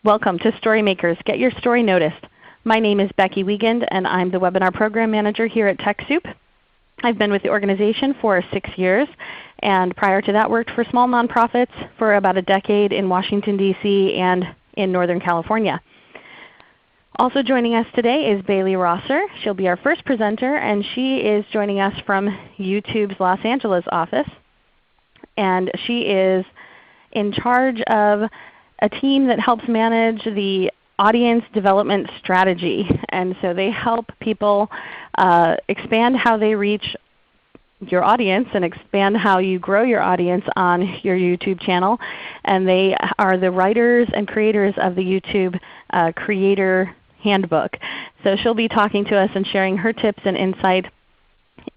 Welcome to Storymakers, Get Your Story Noticed. My name is Becky Wiegand, and I'm the Webinar Program Manager here at TechSoup. I've been with the organization for 6 years, and prior to that worked for small nonprofits for about a decade in Washington, D.C. and in Northern California. Also joining us today is Bailey Rosser. She'll be our first presenter, and she is joining us from YouTube's Los Angeles office. And she is in charge of a team that helps manage the audience development strategy. And so they help people expand how they reach your audience and expand how you grow your audience on your YouTube channel. And they are the writers and creators of the YouTube Creator Handbook. So she'll be talking to us and sharing her tips and insight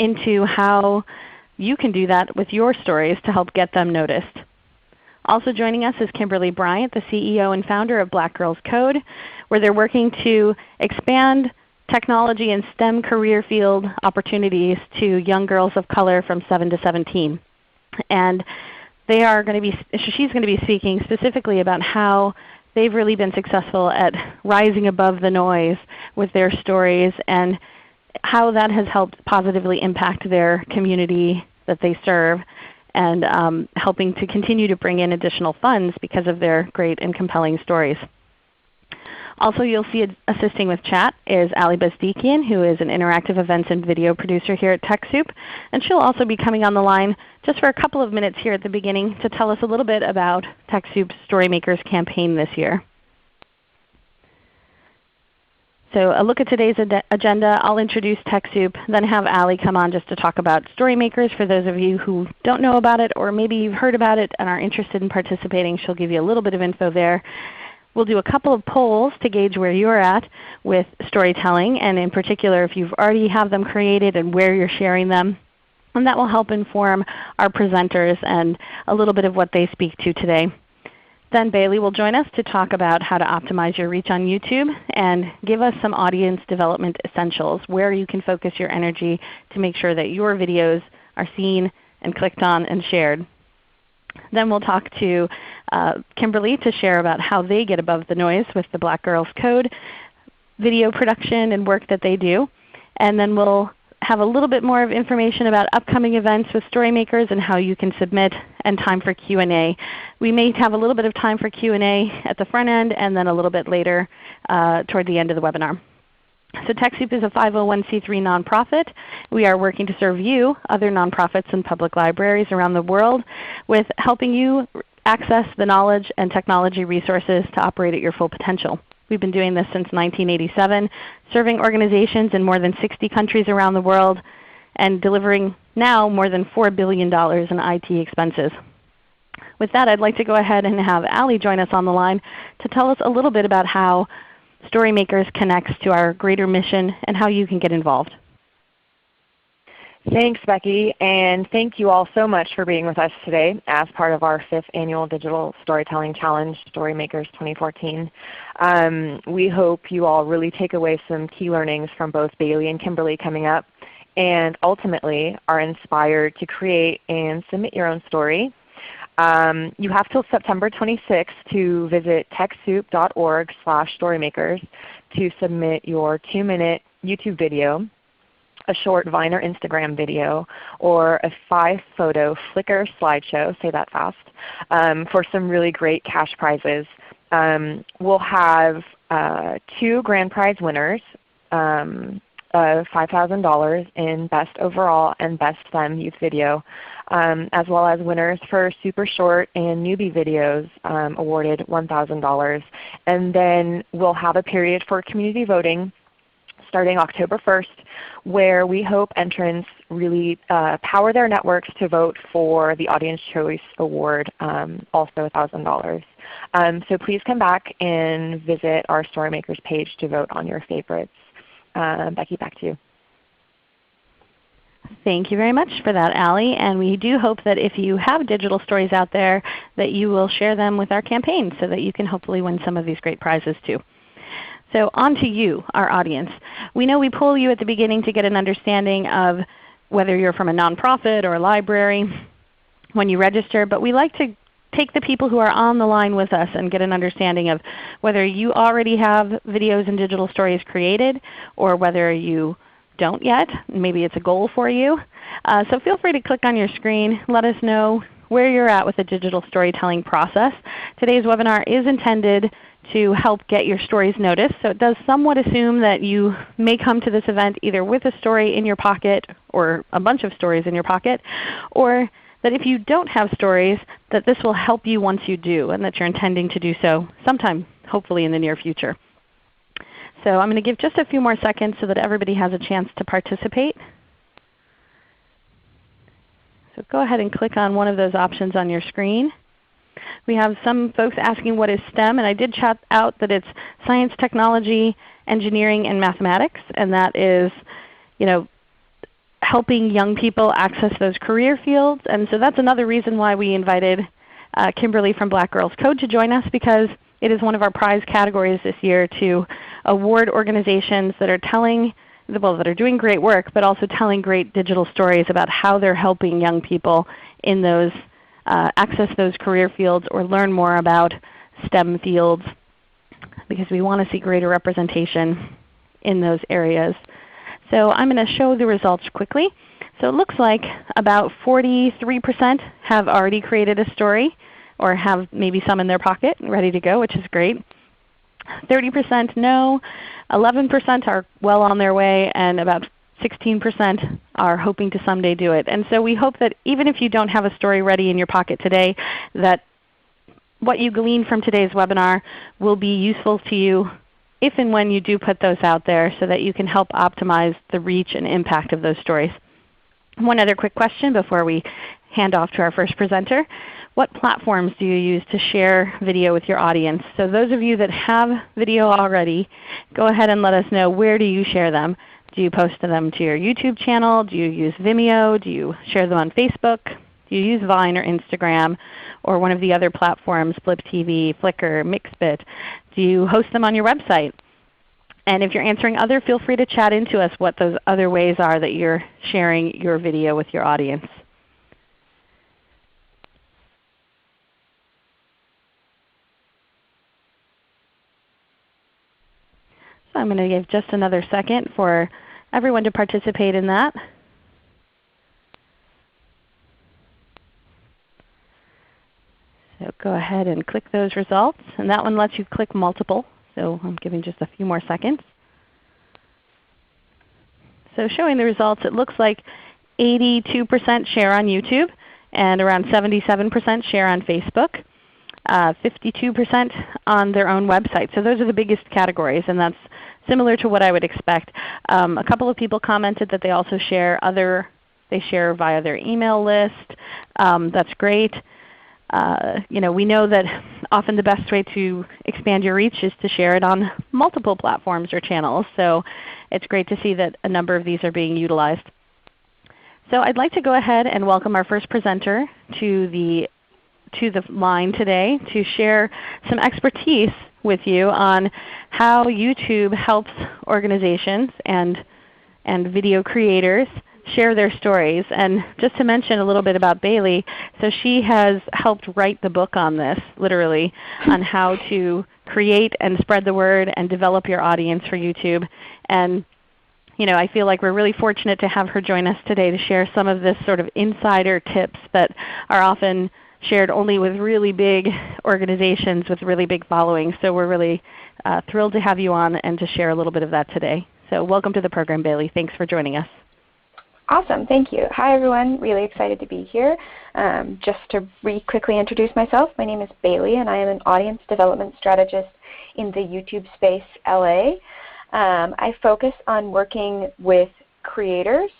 into how you can do that with your stories to help get them noticed. Also joining us is Kimberly Bryant, the CEO and founder of Black Girls Code, where they're working to expand technology and STEM career field opportunities to young girls of color from 7 to 17. And she's going to be speaking specifically about how they've really been successful at rising above the noise with their stories and how that has helped positively impact their community that they serve, and helping to continue to bring in additional funds because of their great and compelling stories. Also you'll see assisting with chat is Ali Bezdikian, who is an interactive events and video producer here at TechSoup. And she'll also be coming on the line just for a couple of minutes here at the beginning to tell us a little bit about TechSoup's Storymakers campaign this year. So a look at today's agenda. I'll introduce TechSoup, then have Ali come on just to talk about Storymakers for those of you who don't know about it, or maybe you've heard about it and are interested in participating. She'll give you a little bit of info there. We'll do a couple of polls to gauge where you're at with storytelling, and in particular if you've already have them created and where you're sharing them. And that will help inform our presenters and a little bit of what they speak to today. Then Bailey will join us to talk about how to optimize your reach on YouTube and give us some audience development essentials, where you can focus your energy to make sure that your videos are seen and clicked on and shared. Then we'll talk to Kimberly to share about how they get above the noise with the Black Girls Code video production and work that they do. And then we'll have a little bit more of information about upcoming events with Storymakers and how you can submit, and time for Q&A. We may have a little bit of time for Q&A at the front end and then a little bit later toward the end of the webinar. So TechSoup is a 501c3 nonprofit. We are working to serve you, other nonprofits and public libraries around the world, with helping you access the knowledge and technology resources to operate at your full potential. We've been doing this since 1987, serving organizations in more than 60 countries around the world and delivering now more than $4 billion in IT expenses. With that, I'd like to go ahead and have Ali join us on the line to tell us a little bit about how Storymakers connects to our greater mission and how you can get involved. Thanks, Becky, and thank you all so much for being with us today as part of our 5th Annual Digital Storytelling Challenge, Storymakers 2014. We hope you all really take away some key learnings from both Bailey and Kimberly coming up, and ultimately are inspired to create and submit your own story. You have till September 26th to visit TechSoup.org/Storymakers to submit your 2-minute YouTube video, a short Vine or Instagram video, or a 5-photo Flickr slideshow, say that fast, for some really great cash prizes. We'll have 2 grand prize winners, $5,000 in Best Overall and Best Fem Youth Video, as well as winners for Super Short and Newbie videos awarded $1,000. And then we'll have a period for community voting starting October 1st, where we hope entrants really power their networks to vote for the Audience Choice Award, also $1,000. So please come back and visit our Storymakers page to vote on your favorites. Becky, back to you. Thank you very much for that, Ali. And we do hope that if you have digital stories out there that you will share them with our campaign so that you can hopefully win some of these great prizes too. So on to you, our audience. We know we pull you at the beginning to get an understanding of whether you're from a nonprofit or a library when you register, but we like to take the people who are on the line with us and get an understanding of whether you already have videos and digital stories created or whether you don't yet. Maybe it's a goal for you. So feel free to click on your screen. Let us know where you're at with the digital storytelling process. Today's webinar is intended to help get your stories noticed. So it does somewhat assume that you may come to this event either with a story in your pocket or a bunch of stories in your pocket, or that if you don't have stories, that this will help you once you do, and that you're intending to do so sometime, hopefully in the near future. So I'm going to give just a few more seconds so that everybody has a chance to participate. So go ahead and click on one of those options on your screen. We have some folks asking what is STEM, and I did chat out that it's science, technology, engineering, and mathematics, and that is helping young people access those career fields. And so that's another reason why we invited Kimberly from Black Girls Code to join us, because it is one of our prize categories this year to award organizations that are that are doing great work, but also telling great digital stories about how they're helping young people in those access those career fields or learn more about STEM fields, because we want to see greater representation in those areas. So I'm going to show the results quickly. So it looks like about 43% have already created a story or have maybe some in their pocket ready to go, which is great. 30% no, 11% are well on their way, and about 16% are hoping to someday do it. And so we hope that even if you don't have a story ready in your pocket today, that what you glean from today's webinar will be useful to you if and when you do put those out there, so that you can help optimize the reach and impact of those stories. One other quick question before we hand off to our first presenter. What platforms do you use to share video with your audience? So those of you that have video already, go ahead and let us know, where do you share them? Do you post them to your YouTube channel? Do you use Vimeo? Do you share them on Facebook? Do you use Vine or Instagram or one of the other platforms, Flip TV, Flickr, Mixbit? Do you host them on your website? And if you're answering other, feel free to chat into us what those other ways are that you're sharing your video with your audience. So I'm going to give just another second for everyone to participate in that. So go ahead and click those results. And that one lets you click multiple. So I'm giving just a few more seconds. So showing the results, it looks like 82% share on YouTube and around 77% share on Facebook. 52% on their own website. So those are the biggest categories, and that's similar to what I would expect. A couple of people commented that they also share they share via their email list. That's great. We know that often the best way to expand your reach is to share it on multiple platforms or channels. So it's great to see that a number of these are being utilized. So I'd like to go ahead and welcome our first presenter to the line today to share some expertise with you on how YouTube helps organizations and video creators share their stories. And just to mention a little bit about Bailey, so she has helped write the book on this, literally, on how to create and spread the word and develop your audience for YouTube. And I feel like we're really fortunate to have her join us today to share some of this sort of insider tips that are often shared only with really big organizations with really big followings. So we're really thrilled to have you on and to share a little bit of that today. So welcome to the program, Bailey. Thanks for joining us. Awesome. Thank you. Hi, everyone. Really excited to be here. Just to quickly introduce myself, my name is Bailey, and I am an audience development strategist in the YouTube space, LA. I focus on working with creators,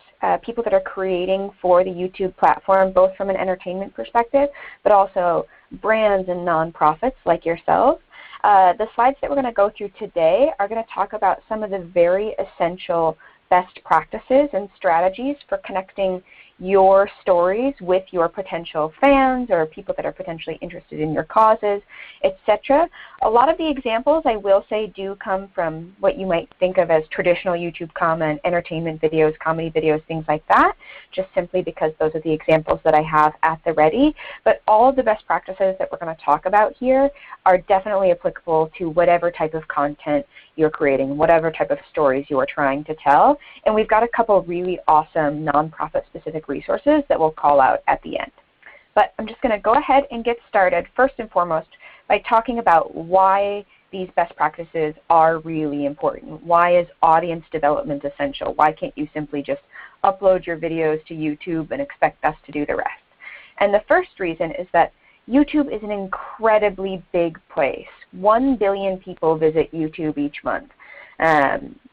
people that are creating for the YouTube platform, both from an entertainment perspective, but also brands and nonprofits like yourself. The slides that we're going to go through today are going to talk about some of the very essential best practices and strategies for connecting your stories with your potential fans or people that are potentially interested in your causes, etc. A lot of the examples, I will say, do come from what you might think of as traditional YouTube comment, entertainment videos, comedy videos, things like that, just simply because those are the examples that I have at the ready. But all of the best practices that we're going to talk about here are definitely applicable to whatever type of content you're creating, whatever type of stories you are trying to tell. And we've got a couple really awesome nonprofit-specific resources that we'll call out at the end. But I'm just going to go ahead and get started first and foremost by talking about why these best practices are really important. Why is audience development essential? Why can't you simply just upload your videos to YouTube and expect us to do the rest? And the first reason is that YouTube is an incredibly big place. 1 billion people visit YouTube each month.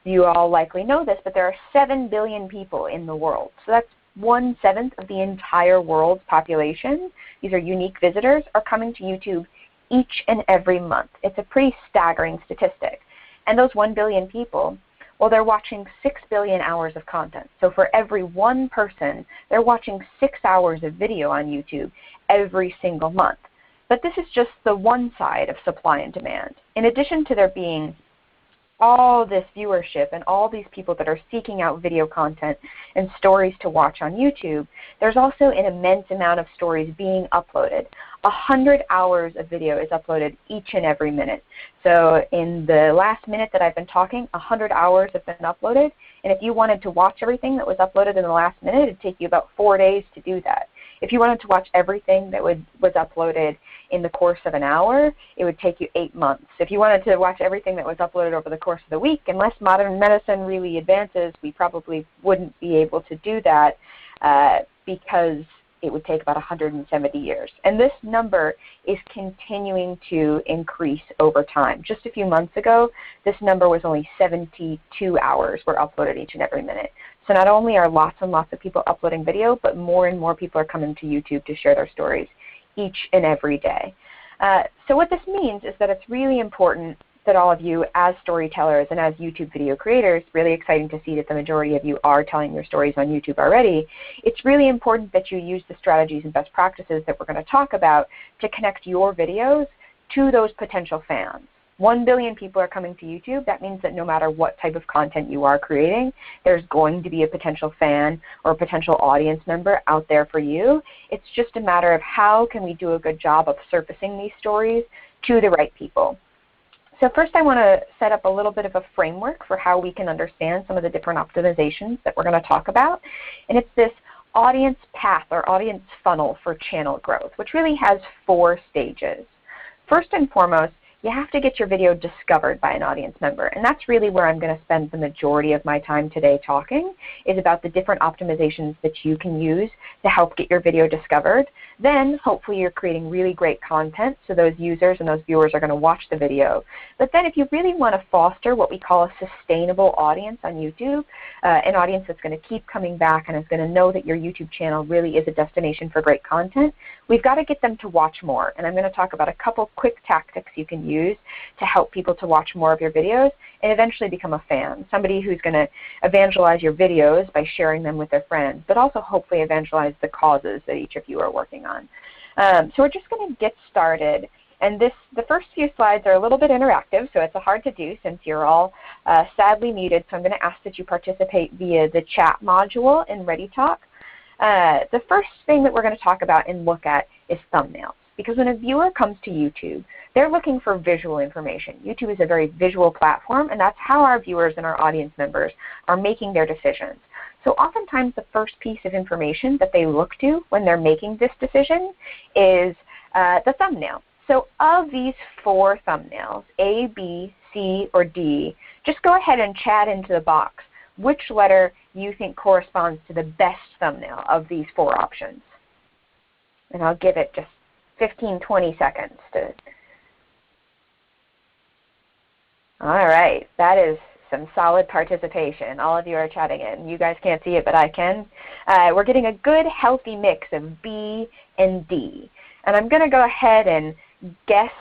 You all likely know this, but there are 7 billion people in the world. So that's 1/7 of the entire world's population. These are unique visitors are coming to YouTube each and every month. It's a pretty staggering statistic. And those 1 billion people, well, they're watching 6 billion hours of content. So for every one person, they're watching 6 hours of video on YouTube every single month. But this is just the one side of supply and demand. In addition to there being all this viewership and all these people that are seeking out video content and stories to watch on YouTube, there's also an immense amount of stories being uploaded. 100 hours of video is uploaded each and every minute. So in the last minute that I've been talking, 100 hours have been uploaded. And if you wanted to watch everything that was uploaded in the last minute, it would take you about 4 days to do that. If you wanted to watch everything that was uploaded in the course of an hour, it would take you 8 months. If you wanted to watch everything that was uploaded over the course of the week, unless modern medicine really advances, we probably wouldn't be able to do that because it would take about 170 years. And this number is continuing to increase over time. Just a few months ago, this number was only 72 hours were uploaded each and every minute. So not only are lots and lots of people uploading video, but more and more people are coming to YouTube to share their stories each and every day. So what this means is that it's really important that all of you as storytellers and as YouTube video creators, really exciting to see that the majority of you are telling your stories on YouTube already, it's really important that you use the strategies and best practices that we're going to talk about to connect your videos to those potential fans. 1 billion people are coming to YouTube. That means that no matter what type of content you are creating, there's going to be a potential fan or a potential audience member out there for you. It's just a matter of how can we do a good job of surfacing these stories to the right people. So first I want to set up a little bit of a framework for how we can understand some of the different optimizations that we're going to talk about. And it's this audience path or audience funnel for channel growth, which really has 4 stages. First and foremost, you have to get your video discovered by an audience member. And that's really where I'm going to spend the majority of my time today talking, is about the different optimizations that you can use to help get your video discovered. Then hopefully you're creating really great content, so those users and those viewers are going to watch the video. But then if you really want to foster what we call a sustainable audience on YouTube, an audience that's going to keep coming back and is going to know that your YouTube channel really is a destination for great content, we've got to get them to watch more. And I'm going to talk about a couple quick tactics you can use to help people to watch more of your videos and eventually become a fan, somebody who's going to evangelize your videos by sharing them with their friends, but also hopefully evangelize the causes that each of you are working on. So we're just going to get started. And the first few slides are a little bit interactive, so it's hard to do since you're all sadly muted. So I'm going to ask that you participate via the chat module in ReadyTalk. The first thing that we're going to talk about and look at is thumbnails. Because when a viewer comes to YouTube, they're looking for visual information. YouTube is a very visual platform, and that's how our viewers and our audience members are making their decisions. So oftentimes the first piece of information that they look to when they're making this decision is the thumbnail. So of these 4 thumbnails, A, B, C, or D, just go ahead and chat into the box which letter you think corresponds to the best thumbnail of these 4 options. And I'll give it just 15, 20 seconds to. All right, that is some solid participation. All of you are chatting in. You guys can't see it, but I can. We're getting a good, healthy mix of B and D. And I'm going to go ahead and guess,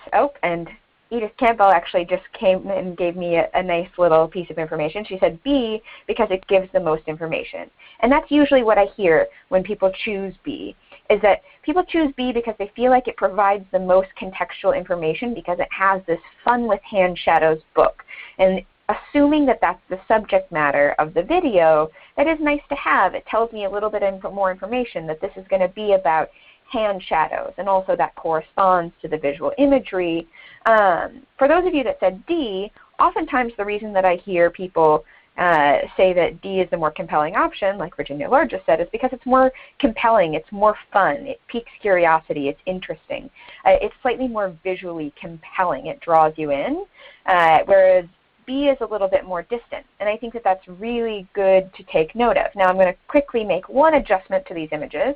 and Edith Campbell actually just came and gave me a nice little piece of information. She said B because it gives the most information. And that's usually what I hear when people choose B, is that people choose B because they feel like it provides the most contextual information because it has this Fun with Hand Shadows book. And assuming that that's the subject matter of the video, that is nice to have. It tells me a little bit more information that this is going to be about hand shadows, and also that corresponds to the visual imagery. For those of you that said D, oftentimes the reason that I hear people say that D is the more compelling option, like Virginia Lord just said, is because it's more compelling, it's more fun, it piques curiosity, it's interesting. It's slightly more visually compelling, it draws you in, whereas B is a little bit more distant. And I think that that's really good to take note of. Now I'm going to quickly make one adjustment to these images.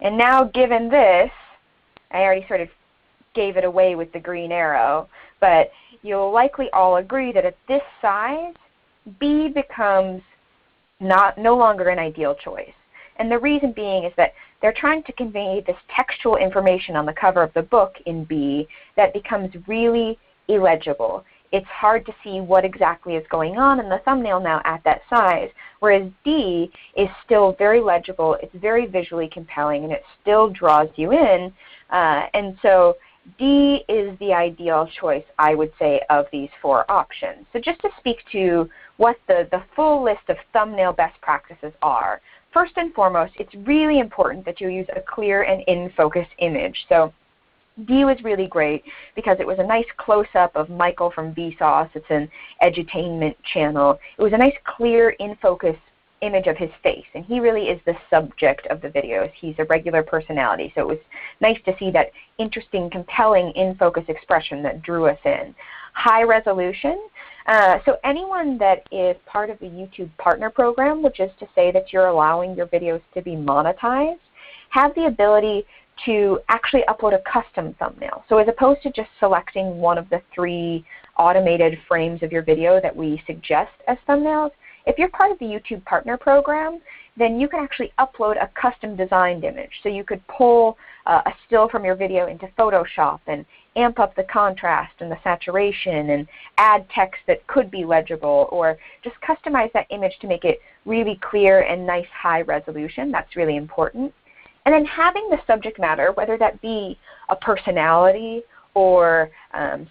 And now given this, I already sort of gave it away with the green arrow, but you'll likely all agree that at this size, B becomes no longer an ideal choice. And the reason being is that they're trying to convey this textual information on the cover of the book in B that becomes really illegible. It's hard to see what exactly is going on in the thumbnail now at that size, whereas D is still very legible, it's very visually compelling, and it still draws you in. And so D is the ideal choice, I would say, of these 4 options. So just to speak to what the full list of thumbnail best practices are, first and foremost, it's really important that you use a clear and in-focus image. So D was really great because it was a nice close-up of Michael from Vsauce. It's an edutainment channel. It was a nice clear in-focus image of his face, and he really is the subject of the videos. He's a regular personality, so it was nice to see that interesting, compelling in-focus expression that drew us in. High resolution. So anyone that is part of the YouTube Partner Program, which is to say that you're allowing your videos to be monetized, have the ability to actually upload a custom thumbnail. So as opposed to just selecting one of the 3 automated frames of your video that we suggest as thumbnails, if you're part of the YouTube Partner Program, then you can actually upload a custom designed image. So you could pull a still from your video into Photoshop and amp up the contrast and the saturation and add text that could be legible, or just customize that image to make it really clear and nice high resolution. That's really important. And then having the subject matter, whether that be a personality or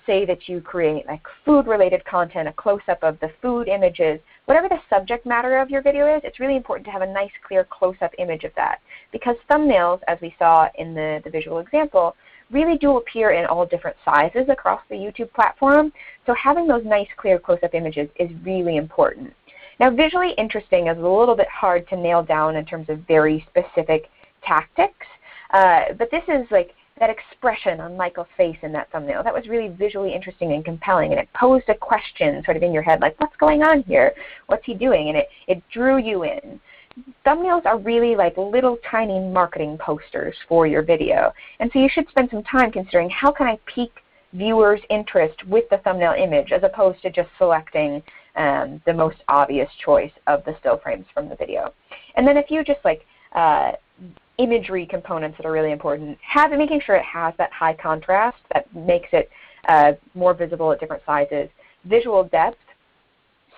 say that you create like food-related content, a close-up of the food images, whatever the subject matter of your video is, it's really important to have a nice, clear close-up image of that. Because thumbnails, as we saw in the visual example, really do appear in all different sizes across the YouTube platform. So having those nice, clear close-up images is really important. Now, visually interesting is a little bit hard to nail down in terms of very specific tactics, but this is like that expression on Michael's face in that thumbnail. That was really visually interesting and compelling, and it posed a question sort of in your head, like, what's going on here? What's he doing? And it drew you in. Thumbnails are really like little tiny marketing posters for your video, and so you should spend some time considering how can I pique viewers' interest with the thumbnail image as opposed to just selecting the most obvious choice of the still frames from the video. And then a few just like imagery components that are really important. Making sure it has that high contrast that makes it more visible at different sizes. Visual depth.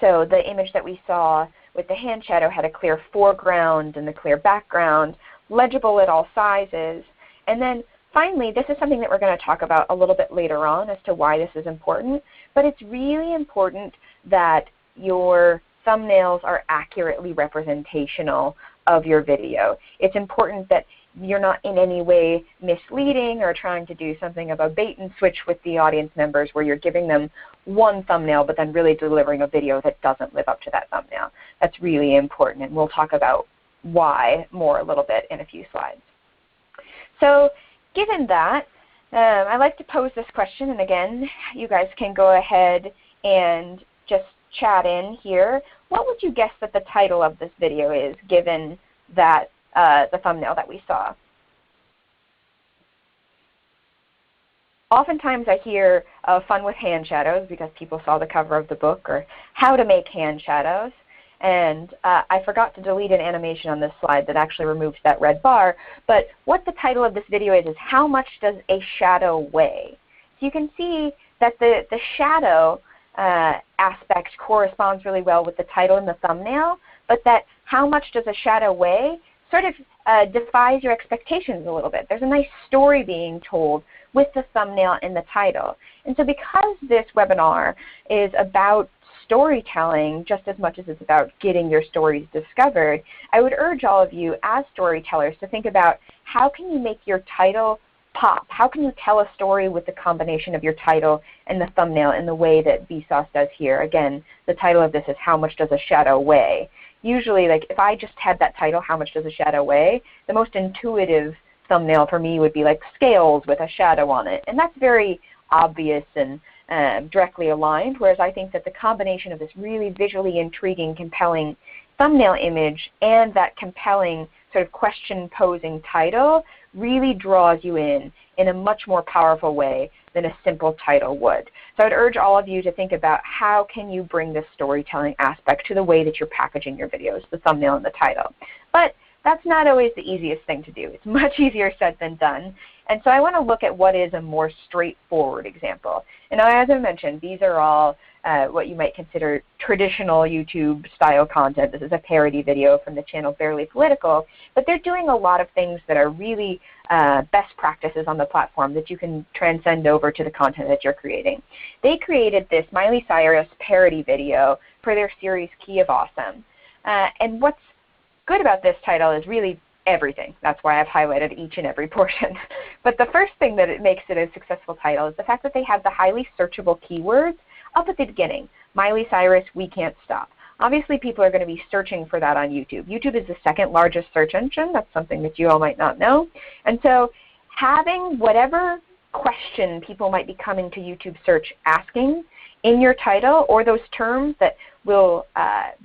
So the image that we saw with the hand shadow had a clear foreground and the clear background, legible at all sizes. And then finally, this is something that we're going to talk about a little bit later on as to why this is important, but it's really important that your thumbnails are accurately representational of your video. It's important that you're not in any way misleading or trying to do something of a bait and switch with the audience members where you're giving them one thumbnail but then really delivering a video that doesn't live up to that thumbnail. That's really important, and we'll talk about why more a little bit in a few slides. So given that, I like to pose this question, and again, you guys can go ahead and just chat in here. What would you guess that the title of this video is, given that the thumbnail that we saw? Oftentimes I hear fun with hand shadows because people saw the cover of the book, or how to make hand shadows. And I forgot to delete an animation on this slide that actually removes that red bar. But what the title of this video is how much does a shadow weigh? So you can see that the shadow aspect corresponds really well with the title and the thumbnail, but that how much does a shadow weigh sort of defies your expectations a little bit. There's a nice story being told with the thumbnail and the title. And so because this webinar is about storytelling just as much as it's about getting your stories discovered, I would urge all of you as storytellers to think about how can you make your title pop? How can you tell a story with the combination of your title and the thumbnail in the way that Vsauce does here? Again, the title of this is How Much Does a Shadow Weigh? Usually, like if I just had that title, How Much Does a Shadow Weigh, the most intuitive thumbnail for me would be like scales with a shadow on it. And that's very obvious and directly aligned, whereas I think that the combination of this really visually intriguing, compelling thumbnail image and that compelling sort of question-posing title really draws you in a much more powerful way than a simple title would. So I'd urge all of you to think about how can you bring this storytelling aspect to the way that you're packaging your videos, the thumbnail and the title. But that's not always the easiest thing to do. It's much easier said than done. And so I want to look at what is a more straightforward example. And as I mentioned, these are all what you might consider traditional YouTube style content. This is a parody video from the channel Barely Political, but they're doing a lot of things that are really best practices on the platform that you can transcend over to the content that you're creating. They created this Miley Cyrus parody video for their series Key of Awesome. And what's good about this title is really everything. That's why I've highlighted each and every portion. But the first thing that it makes it a successful title is the fact that they have the highly searchable keywords up at the beginning. Miley Cyrus, We Can't Stop. Obviously people are going to be searching for that on YouTube. YouTube is the second largest search engine. That's something that you all might not know. And so having whatever question people might be coming to YouTube search asking in your title, or those terms that will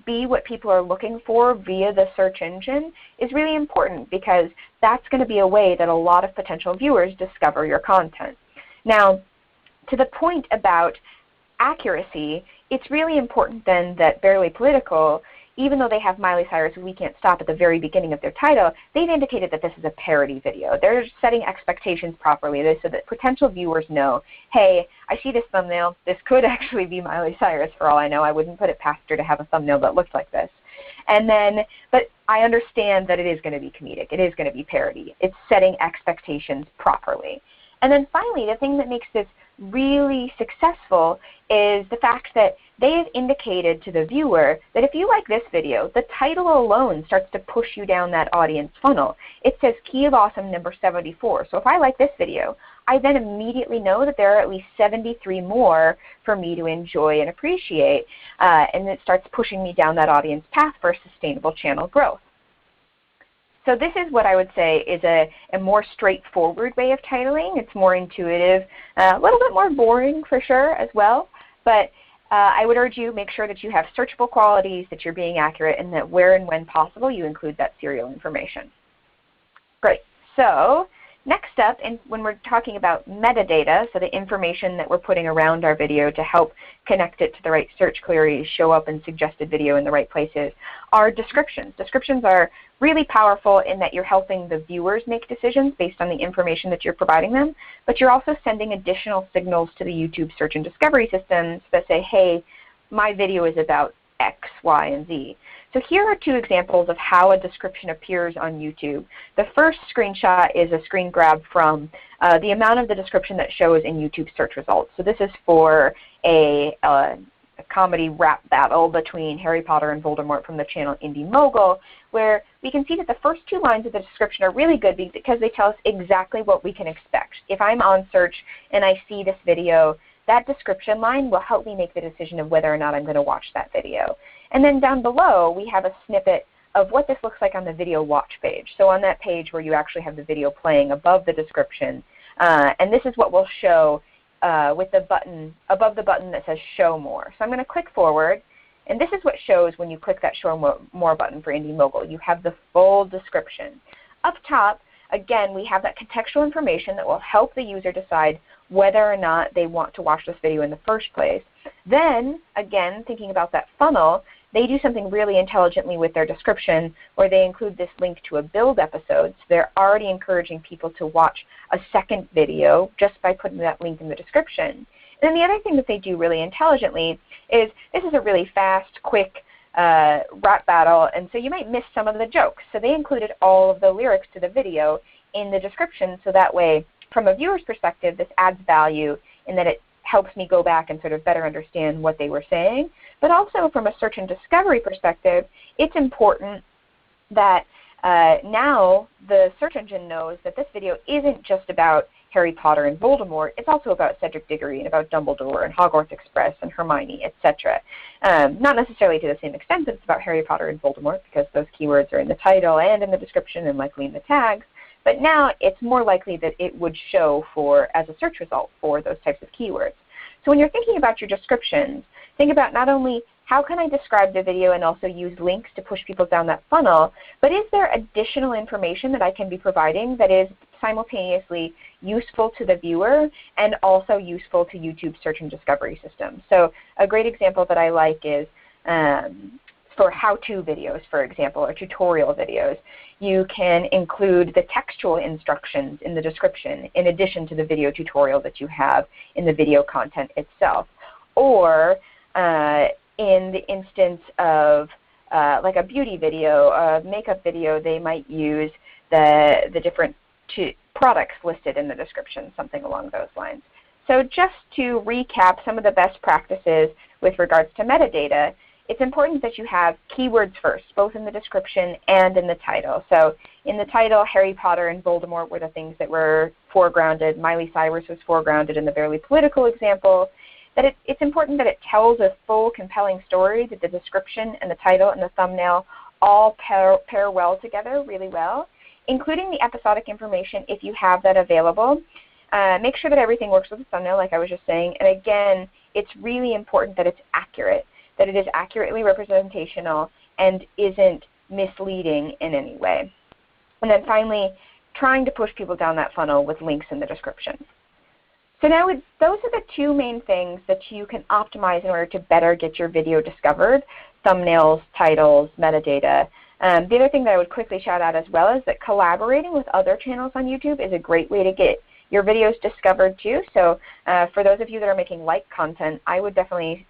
be what people are looking for via the search engine, is really important, because that's going to be a way that a lot of potential viewers discover your content. Now, to the point about accuracy, it's really important then that Barely Political, even though they have Miley Cyrus We Can't Stop at the very beginning of their title, they've indicated that this is a parody video. They're setting expectations properly so that potential viewers know, hey, I see this thumbnail. This could actually be Miley Cyrus for all I know. I wouldn't put it past her to have a thumbnail that looks like this. And then, but I understand that it is going to be comedic. It is going to be parody. It's setting expectations properly. And then finally, the thing that makes this really successful is the fact that they have indicated to the viewer that if you like this video, the title alone starts to push you down that audience funnel. It says Key of Awesome number 74. So if I like this video, I then immediately know that there are at least 73 more for me to enjoy and appreciate, and it starts pushing me down that audience path for sustainable channel growth. So this is what I would say is a more straightforward way of titling. It's more intuitive, a little bit more boring for sure as well. But I would urge you, make sure that you have searchable qualities, that you're being accurate, and that where and when possible you include that serial information. Great. So next up, and when we're talking about metadata, so the information that we're putting around our video to help connect it to the right search queries, show up in suggested video in the right places, are descriptions. Descriptions are really powerful in that you're helping the viewers make decisions based on the information that you're providing them, but you're also sending additional signals to the YouTube search and discovery systems that say, hey, my video is about X, Y, and Z. So here are two examples of how a description appears on YouTube. The first screenshot is a screen grab from the amount of the description that shows in YouTube search results. So this is for a comedy rap battle between Harry Potter and Voldemort from the channel Indie Mogul, where we can see that the first two lines of the description are really good because they tell us exactly what we can expect. If I'm on search and I see this video, that description line will help me make the decision of whether or not I'm going to watch that video. And then down below, we have a snippet of what this looks like on the video watch page. So on that page where you actually have the video playing above the description, and this is what will show with the button, above the button that says Show More. So I'm going to click forward, and this is what shows when you click that Show More button for Indie Mogul. You have the full description. Up top, again, we have that contextual information that will help the user decide whether or not they want to watch this video in the first place. Then, again, thinking about that funnel, they do something really intelligently with their description where they include this link to a build episode. So they're already encouraging people to watch a second video just by putting that link in the description. And then the other thing that they do really intelligently is this is a really fast, quick rap battle, and so you might miss some of the jokes. So they included all of the lyrics to the video in the description, so that way, from a viewer's perspective, this adds value in that it helps me go back and sort of better understand what they were saying. But also from a search and discovery perspective, it's important that now the search engine knows that this video isn't just about Harry Potter and Voldemort. It's also about Cedric Diggory and about Dumbledore and Hogwarts Express and Hermione, etc. Not necessarily to the same extent that it's about Harry Potter and Voldemort, because those keywords are in the title and in the description and likely in the tags. But now it's more likely that it would show as a search result for those types of keywords. So when you're thinking about your descriptions, think about not only how can I describe the video and also use links to push people down that funnel, but is there additional information that I can be providing that is simultaneously useful to the viewer and also useful to YouTube's search and discovery system? So a great example that I like is for how-to videos, for example, or tutorial videos. You can include the textual instructions in the description in addition to the video tutorial that you have in the video content itself. Or in the instance of like a beauty video, a makeup video, they might use the different products listed in the description, something along those lines. So just to recap some of the best practices with regards to metadata, it's important that you have keywords first, both in the description and in the title. So in the title, Harry Potter and Voldemort were the things that were foregrounded. Miley Cyrus was foregrounded in the Barely Political example. That it's important that it tells a full, compelling story, that the description and the title and the thumbnail all pair well together really well, including the episodic information if you have that available. Make sure that everything works with the thumbnail, like I was just saying. And again, it's really important that it's accurate, that it is accurately representational and isn't misleading in any way. And then finally, trying to push people down that funnel with links in the description. So now those are the two main things that you can optimize in order to better get your video discovered: thumbnails, titles, metadata. The other thing that I would quickly shout out as well is that collaborating with other channels on YouTube is a great way to get your videos discovered too. So for those of you that are making like content, I would definitely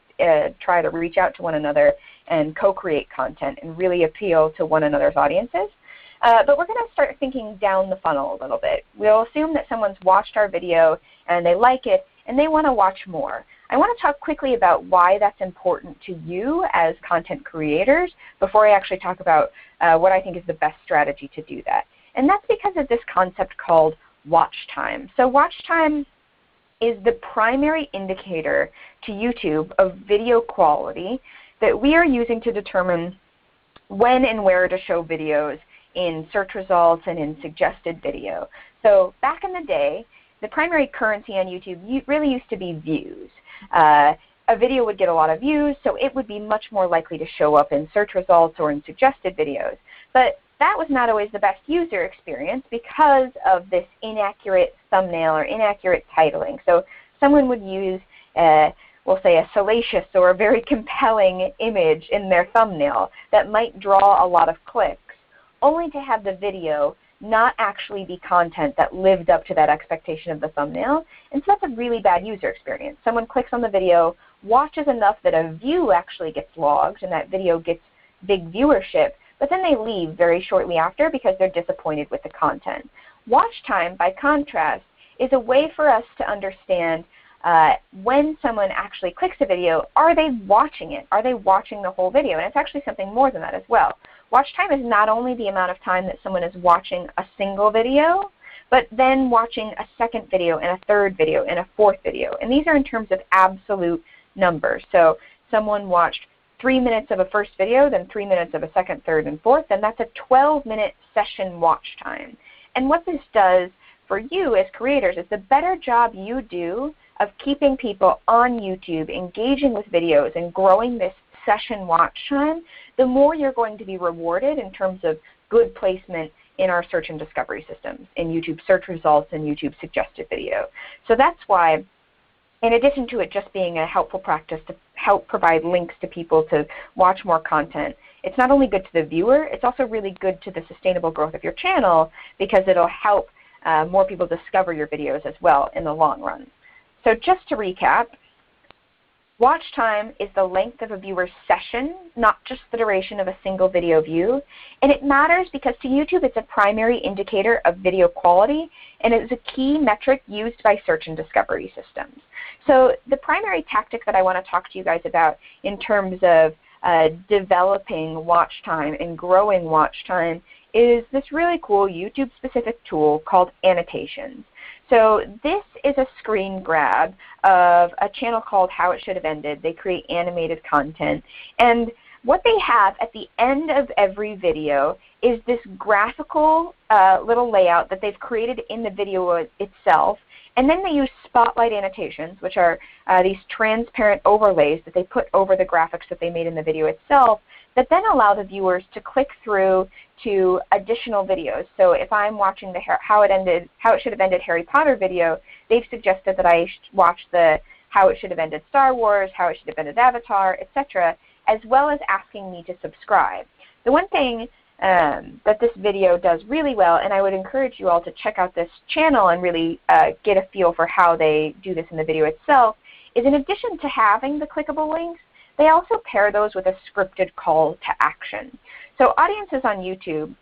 try to reach out to one another and co-create content and really appeal to one another's audiences. But we're going to start thinking down the funnel a little bit. We'll assume that someone's watched our video and they like it and they want to watch more. I want to talk quickly about why that's important to you as content creators before I actually talk about what I think is the best strategy to do that. And that's because of this concept called watch time. So watch time is the primary indicator to YouTube of video quality that we are using to determine when and where to show videos in search results and in suggested video. So back in the day, the primary currency on YouTube really used to be views. A video would get a lot of views, so it would be much more likely to show up in search results or in suggested videos. But that was not always the best user experience because of this inaccurate thumbnail or inaccurate titling. So someone would use, we'll say, a salacious or a very compelling image in their thumbnail that might draw a lot of clicks, only to have the video not actually be content that lived up to that expectation of the thumbnail. And so that's a really bad user experience. Someone clicks on the video, watches enough that a view actually gets logged and that video gets big viewership, but then they leave very shortly after because they're disappointed with the content. Watch time, by contrast, is a way for us to understand when someone actually clicks a video, are they watching it? Are they watching the whole video? And it's actually something more than that as well. Watch time is not only the amount of time that someone is watching a single video, but then watching a second video and a third video and a fourth video. And these are in terms of absolute numbers. So someone watched 3 minutes of a first video, then 3 minutes of a second, third, and fourth, and that's a 12-minute session watch time. And what this does for you as creators is the better job you do of keeping people on YouTube, engaging with videos, and growing this session watch time, the more you're going to be rewarded in terms of good placement in our search and discovery systems, in YouTube search results and YouTube suggested video. So that's why, in addition to it just being a helpful practice to help provide links to people to watch more content. It's not only good to the viewer, it's also really good to the sustainable growth of your channel because it'll help more people discover your videos as well in the long run. So just to recap, watch time is the length of a viewer's session, not just the duration of a single video view. And it matters because to YouTube it's a primary indicator of video quality, and it is a key metric used by search and discovery systems. So the primary tactic that I want to talk to you guys about in terms of developing watch time and growing watch time is this really cool YouTube-specific tool called annotations. So this is a screen grab of a channel called How It Should Have Ended. They create animated content. And what they have at the end of every video is this graphical little layout that they've created in the video itself. And then they use spotlight annotations, which are these transparent overlays that they put over the graphics that they made in the video itself, that then allow the viewers to click through to additional videos. So if I'm watching the How It Should Have Ended Harry Potter video, they've suggested that I watch the How It Should Have Ended Star Wars, How It Should Have Ended Avatar, etc., as well as asking me to subscribe. The one thing that this video does really well, and I would encourage you all to check out this channel and really get a feel for how they do this in the video itself, is in addition to having the clickable links, they also pair those with a scripted call to action. So audiences on YouTube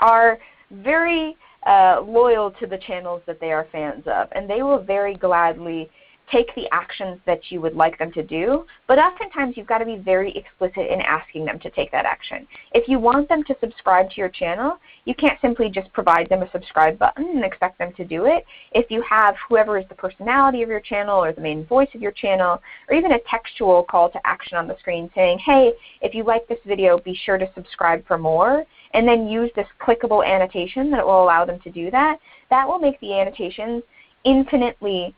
are very loyal to the channels that they are fans of, and they will very gladly take the actions that you would like them to do, but oftentimes you've got to be very explicit in asking them to take that action. If you want them to subscribe to your channel, you can't simply just provide them a subscribe button and expect them to do it. If you have whoever is the personality of your channel or the main voice of your channel, or even a textual call to action on the screen saying, hey, if you like this video, be sure to subscribe for more, and then use this clickable annotation that will allow them to do that, that will make the annotations infinitely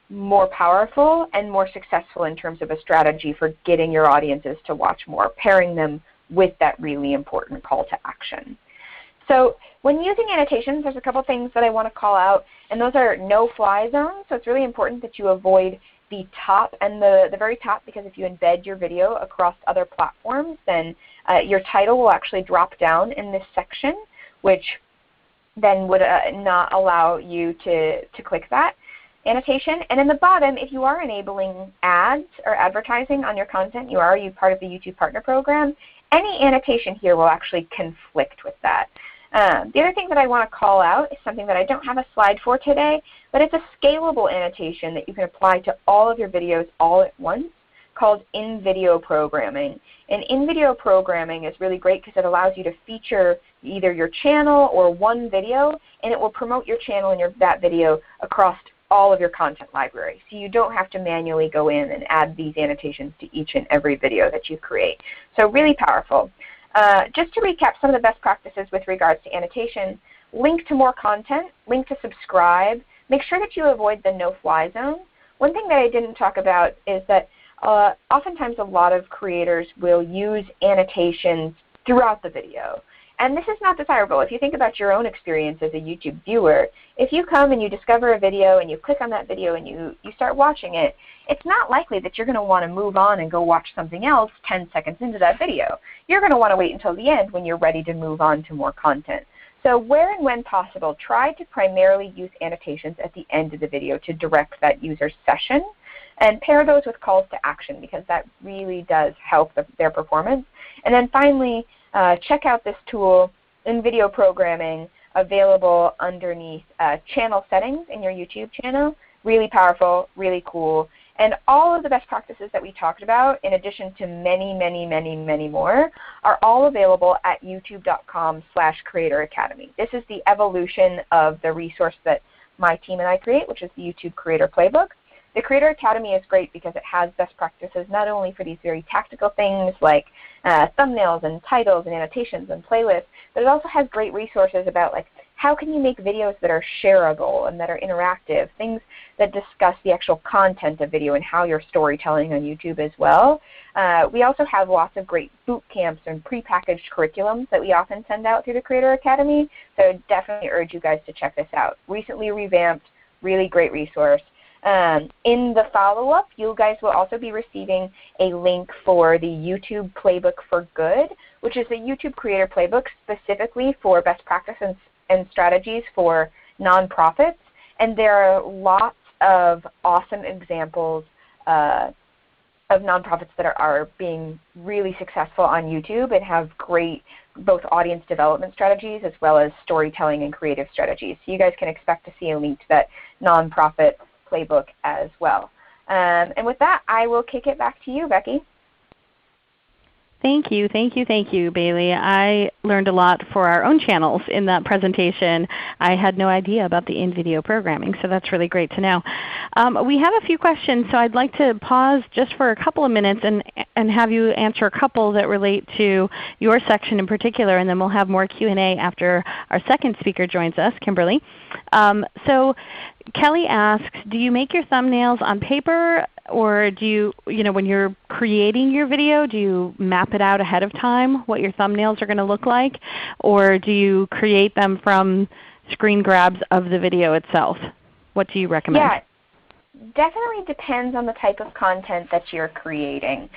more powerful and more successful in terms of a strategy for getting your audiences to watch more, pairing them with that really important call to action. So when using annotations, there's a couple things that I want to call out, and those are no-fly zones. So it's really important that you avoid the top and the very top, because if you embed your video across other platforms, then your title will actually drop down in this section, which then would not allow you to click that annotation. And in the bottom, if you are enabling ads or advertising on your content, you are part of the YouTube Partner Program, any annotation here will actually conflict with that. The other thing that I want to call out is something that I don't have a slide for today, but it's a scalable annotation that you can apply to all of your videos all at once, called in-video programming. And in-video programming is really great because it allows you to feature either your channel or one video, and it will promote your channel and that video across all of your content library. So you don't have to manually go in and add these annotations to each and every video that you create. So really powerful. Just to recap some of the best practices with regards to annotation, link to more content, link to subscribe, make sure that you avoid the no-fly zone. One thing that I didn't talk about is that oftentimes a lot of creators will use annotations throughout the video. And this is not desirable. If you think about your own experience as a YouTube viewer, if you come and you discover a video and you click on that video and you start watching it, it's not likely that you're going to want to move on and go watch something else 10 seconds into that video. You're going to want to wait until the end when you're ready to move on to more content. So where and when possible, try to primarily use annotations at the end of the video to direct that user's session, and pair those with calls to action because that really does help their performance. And then finally, check out this tool, in-video programming, available underneath channel settings in your YouTube channel. Really powerful, really cool. And all of the best practices that we talked about, in addition to many, many, many, many more, are all available at youtube.com/creatoracademy. This is the evolution of the resource that my team and I create, which is the YouTube Creator Playbook. The Creator Academy is great because it has best practices not only for these very tactical things like thumbnails and titles and annotations and playlists, but it also has great resources about how can you make videos that are shareable and that are interactive, things that discuss the actual content of video and how you're storytelling on YouTube as well. We also have lots of great boot camps and prepackaged curriculums that we often send out through the Creator Academy, so I definitely urge you guys to check this out. Recently revamped, really great resource. In the follow-up, you guys will also be receiving a link for the YouTube Playbook for Good, which is a YouTube Creator Playbook specifically for best practices and strategies for nonprofits. And there are lots of awesome examples of nonprofits that are being really successful on YouTube and have great both audience development strategies as well as storytelling and creative strategies. So you guys can expect to see a link to that nonprofit playbook as well. And with that, I will kick it back to you, Becky. Thank you, Bailey. I learned a lot for our own channels in that presentation. I had no idea about the in-video programming, so that's really great to know. We have a few questions, so I'd like to pause just for a couple of minutes and have you answer a couple that relate to your section in particular, and then we'll have more Q&A after our second speaker joins us, Kimberly. So Kelly asks, do you make your thumbnails on paper, or do you, when you're creating your video, do you map it out ahead of time what your thumbnails are going to look like, or do you create them from screen grabs of the video itself? What do you recommend? Yeah, definitely depends on the type of content that you're creating.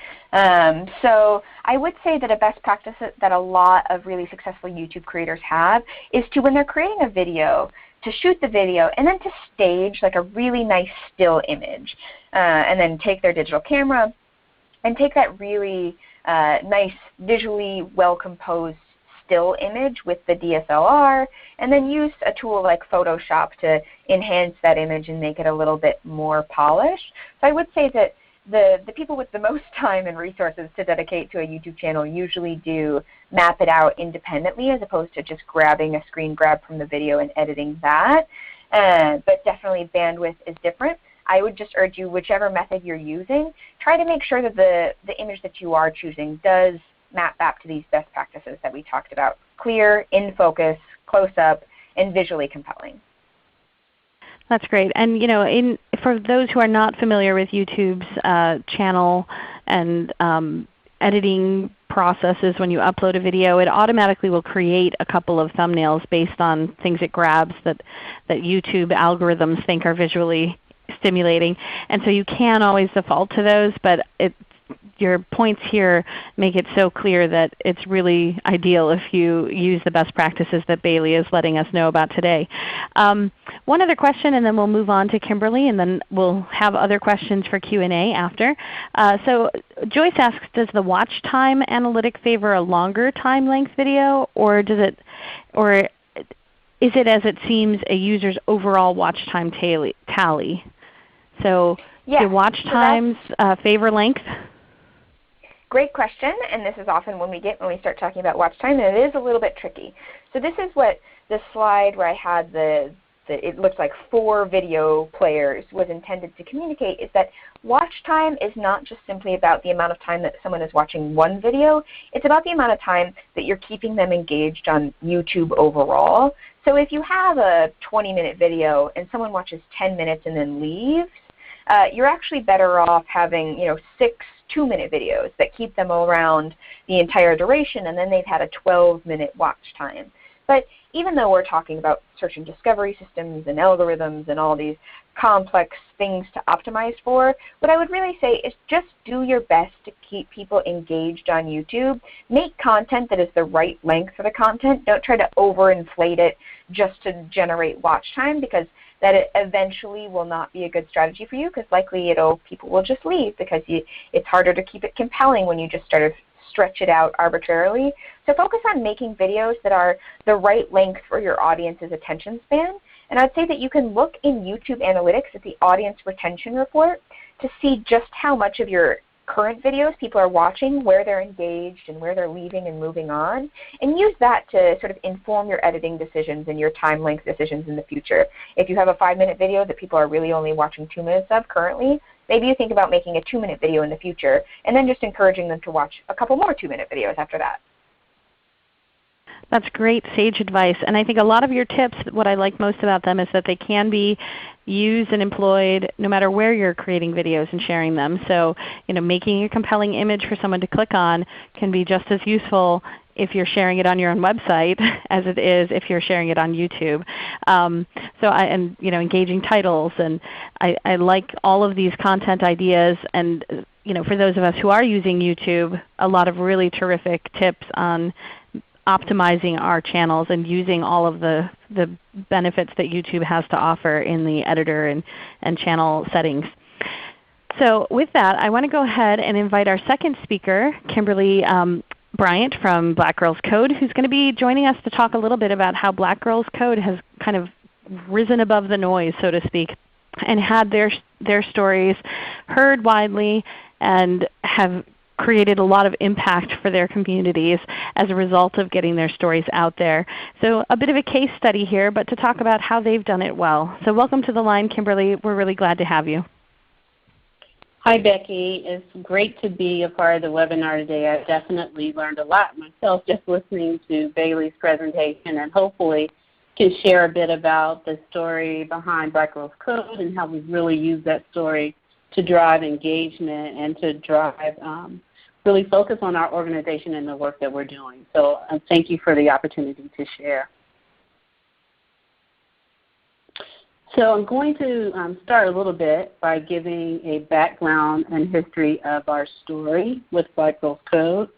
So I would say that a best practice that a lot of really successful YouTube creators have is to, when they're creating a video, to shoot the video and then to stage like a really nice still image, and then take their digital camera and take that really nice, visually well-composed still image with the DSLR, and then use a tool like Photoshop to enhance that image and make it a little bit more polished. So I would say that the people with the most time and resources to dedicate to a YouTube channel usually do map it out independently as opposed to just grabbing a screen grab from the video and editing that. But definitely bandwidth is different. I would just urge you, whichever method you're using, try to make sure that the image that you are choosing does map back to these best practices that we talked about. Clear, in focus, close up, and visually compelling. That's great. And for those who are not familiar with YouTube's channel and editing processes when you upload a video, it automatically will create a couple of thumbnails based on things it grabs that YouTube algorithms think are visually stimulating. And so you can always default to those, but your points here make it so clear that it's really ideal if you use the best practices that Bailey is letting us know about today. One other question, and then we'll move on to Kimberly, and then we'll have other questions for Q&A after. So Joyce asks, does the watch time analytic favor a longer time length video, or is it as it seems a user's overall watch time tally? So do watch times favor length? Great question, and this is often when we start talking about watch time, and it is a little bit tricky. So this is what the slide where I had it looks like 4 video players was intended to communicate, is that watch time is not just simply about the amount of time that someone is watching one video. It's about the amount of time that you're keeping them engaged on YouTube overall. So if you have a 20-minute video and someone watches 10 minutes and then leaves, you're actually better off having 6 2-minute videos that keep them around the entire duration, and then they've had a 12-minute watch time. But even though we're talking about search and discovery systems and algorithms and all these complex things to optimize for, what I would really say is just do your best to keep people engaged on YouTube. Make content that is the right length for the content. Don't try to overinflate it just to generate watch time, because that it eventually will not be a good strategy for you, because likely people will just leave because it's harder to keep it compelling when you just sort of stretch it out arbitrarily. So focus on making videos that are the right length for your audience's attention span. And I'd say that you can look in YouTube Analytics at the audience retention report to see just how much of your current videos people are watching, where they're engaged, and where they're leaving and moving on, and use that to sort of inform your editing decisions and your time length decisions in the future. If you have a 5-minute video that people are really only watching 2 minutes of currently, maybe you think about making a 2-minute video in the future, and then just encouraging them to watch a couple more 2-minute videos after that. That's great sage advice. And I think a lot of your tips, what I like most about them is that they can be used and employed no matter where you're creating videos and sharing them. So making a compelling image for someone to click on can be just as useful if you're sharing it on your own website as it is if you're sharing it on YouTube. Engaging titles, and I like all of these content ideas. And for those of us who are using YouTube, a lot of really terrific tips on optimizing our channels and using all of the benefits that YouTube has to offer in the editor and channel settings. So with that, I want to go ahead and invite our second speaker, Kimberly Bryant from Black Girls Code, who's going to be joining us to talk a little bit about how Black Girls Code has kind of risen above the noise, so to speak, and had their stories heard widely and have created a lot of impact for their communities as a result of getting their stories out there. So a bit of a case study here, but to talk about how they've done it well. So welcome to the line, Kimberly. We're really glad to have you. Hi, Becky. It's great to be a part of the webinar today. I definitely learned a lot myself just listening to Bailey's presentation, and hopefully can share a bit about the story behind Black Girls Code and how we've really used that story to drive engagement and to drive really focus on our organization and the work that we're doing. So thank you for the opportunity to share. So I'm going to start a little bit by giving a background and history of our story with Black Girls Code.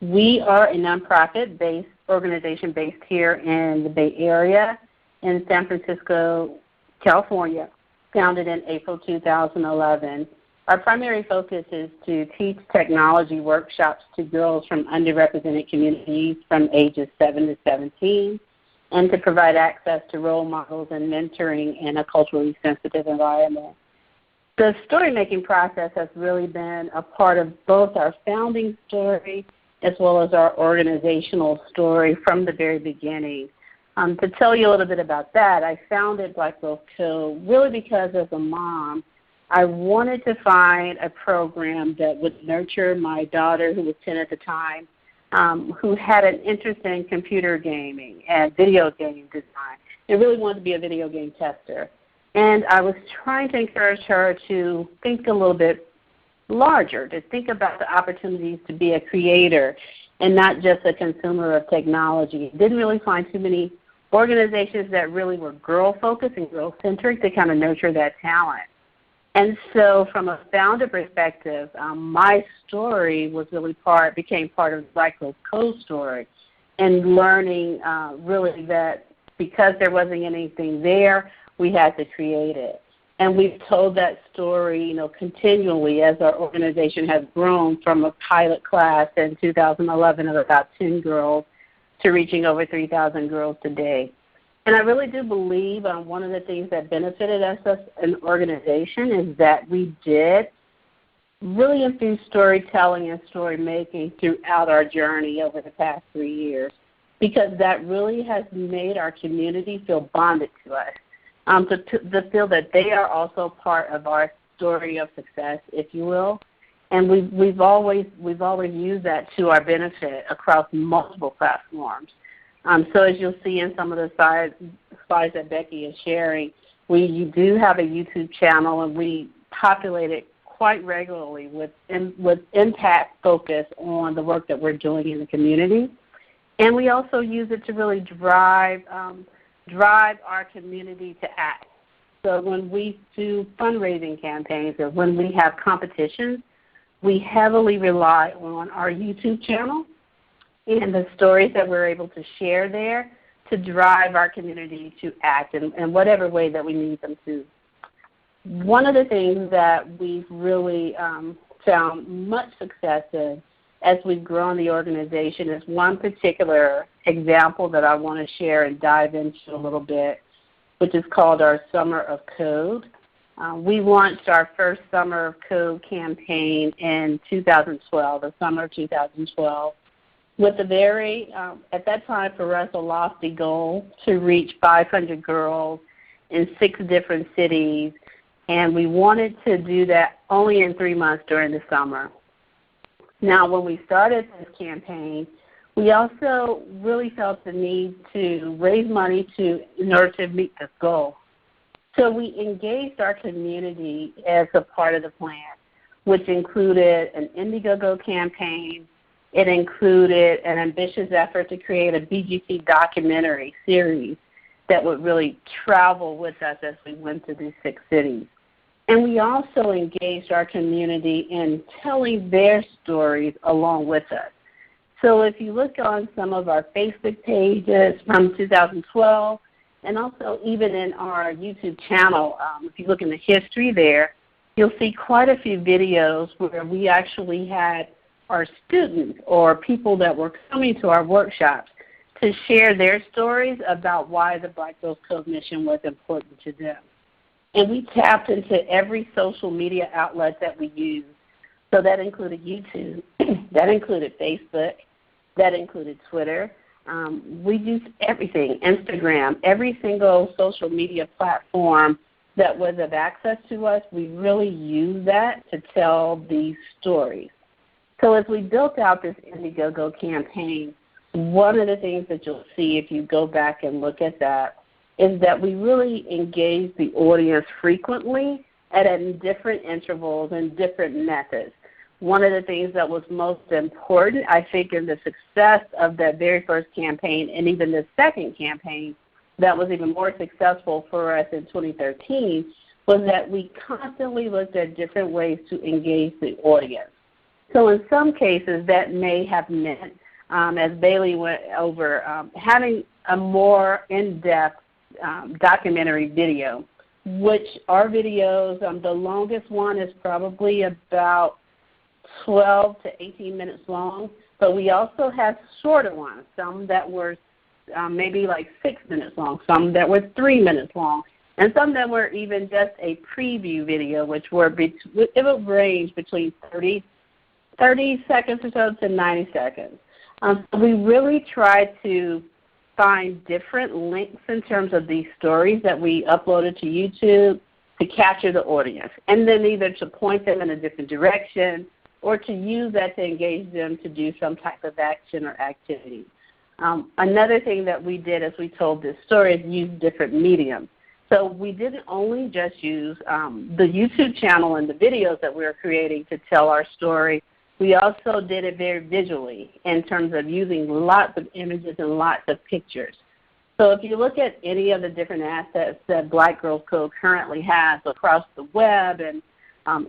We are a nonprofit organization based here in the Bay Area in San Francisco, California, founded in April 2011. Our primary focus is to teach technology workshops to girls from underrepresented communities from ages 7 to 17, and to provide access to role models and mentoring in a culturally sensitive environment. The story-making process has really been a part of both our founding story as well as our organizational story from the very beginning. To tell you a little bit about that, I founded Black Girls Code really because as a mom, I wanted to find a program that would nurture my daughter, who was 10 at the time, who had an interest in computer gaming and video game design, and really wanted to be a video game tester. And I was trying to encourage her to think a little bit larger, to think about the opportunities to be a creator and not just a consumer of technology. Didn't really find too many organizations that really were girl-focused and girl-centric to kind of nurture that talent. And so from a founder perspective, my story was really became part of the Black Girls Code story, and learning really that because there wasn't anything there, we had to create it. And we've told that story, continually as our organization has grown from a pilot class in 2011 of about 10 girls to reaching over 3,000 girls today. And I really do believe one of the things that benefited us as an organization is that we did really infuse storytelling and story making throughout our journey over the past 3 years, because that really has made our community feel bonded to us, to feel that they are also part of our story of success, if you will. And we've always used that to our benefit across multiple platforms. So as you'll see in some of the slides that Becky is sharing, we do have a YouTube channel, and we populate it quite regularly with impact focus on the work that we're doing in the community. And we also use it to really drive our community to act. So when we do fundraising campaigns or when we have competitions, we heavily rely on our YouTube channel and the stories that we're able to share there to drive our community to act in whatever way that we need them to. One of the things that we've really found much success in as we've grown the organization is one particular example that I want to share and dive into a little bit, which is called our Summer of Code. We launched our first Summer of Code campaign in 2012, the summer of 2012. With a very, at that time for us, a lofty goal to reach 500 girls in 6 different cities, and we wanted to do that only in 3 months during the summer. Now, when we started this campaign, We also really felt the need to raise money in order to meet this goal. So we engaged our community as a part of the plan, which included an Indiegogo campaign. It included an ambitious effort to create a BGC documentary series that would really travel with us as we went to these 6 cities. And we also engaged our community in telling their stories along with us. So if you look on some of our Facebook pages from 2012, and also even in our YouTube channel, if you look in the history there, you'll see quite a few videos where we actually had our students or people that were coming to our workshops to share their stories about why the Black Girls Code mission was important to them. And we tapped into every social media outlet that we used. So that included YouTube, that included Facebook, that included Twitter. We used everything, Instagram, every single social media platform that was of access to us. We really used that to tell these stories. So as we built out this Indiegogo campaign, one of the things that you'll see if you go back and look at that is that we really engaged the audience frequently and at different intervals and different methods. One of the things that was most important, I think, in the success of that very first campaign and even the second campaign that was even more successful for us in 2013 was that we constantly looked at different ways to engage the audience. So in some cases that may have meant, as Bailey went over, having a more in-depth documentary video, which our videos, the longest one is probably about 12 to 18 minutes long, but we also have shorter ones, some that were maybe like 6 minutes long, some that were 3 minutes long, and some that were even just a preview video, which it would range between 30 seconds or so to 90 seconds. We really tried to find different links in terms of these stories that we uploaded to YouTube to capture the audience, and then either to point them in a different direction or to use that to engage them to do some type of action or activity. Another thing that we did as we told this story is use different mediums. So we didn't only just use the YouTube channel and the videos that we were creating to tell our story. We also did it very visually in terms of using lots of images and lots of pictures. So if you look at any of the different assets that Black Girls Code currently has across the web and